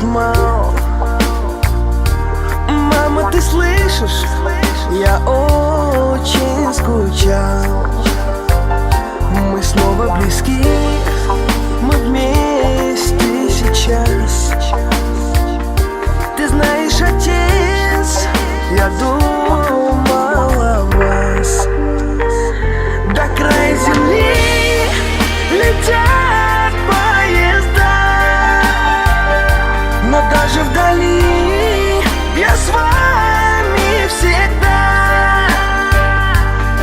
мал. Мама, ты слышишь? Я очень скучал. Мы снова близки, мы вместе сейчас. Ты знаешь, отец, я думал о вас. До края земли летят поезда, но даже вдали я с вами всегда.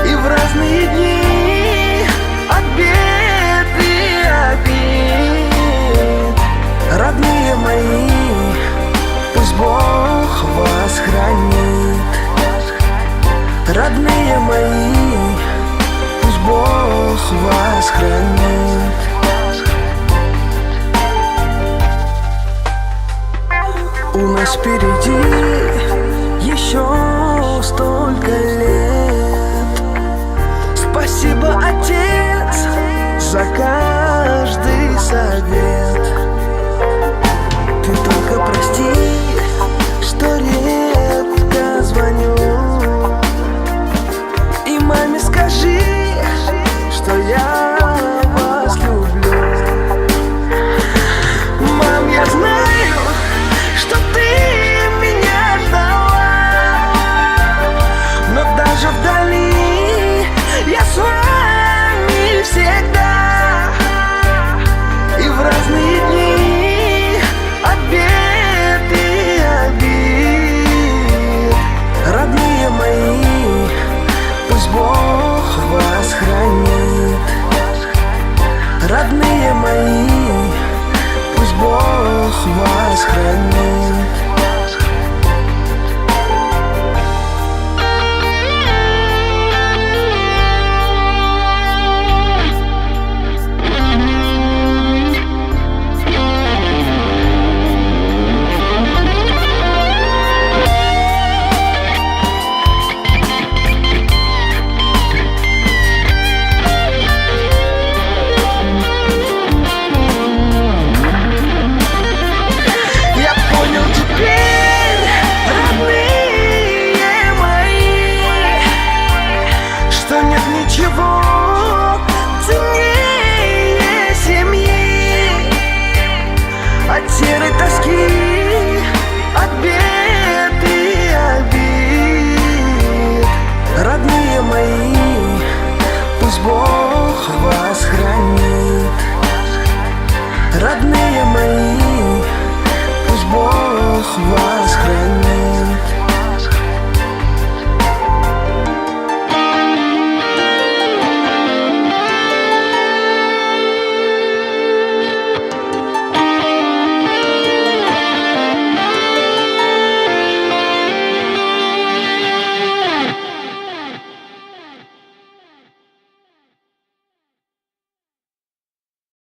И в разные дни от бед и обид, родные мои, пусть Бог вас хранит. Родные мои, пусть Бог вас хранит. У нас впереди еще столько лет. Спасибо, отец, за каждый совет. Ты только прости, что редко звоню. И маме скажи, что я вас люблю. Мам, я знаю, что ты меня ждала, но даже вдали я с вами всегда. И в разные дни от бед и обид, родные мои, пусть Бог вас хранит. Родные мои, пусть Бог вас хранит. Ничего ценнее семьи. От серой тоски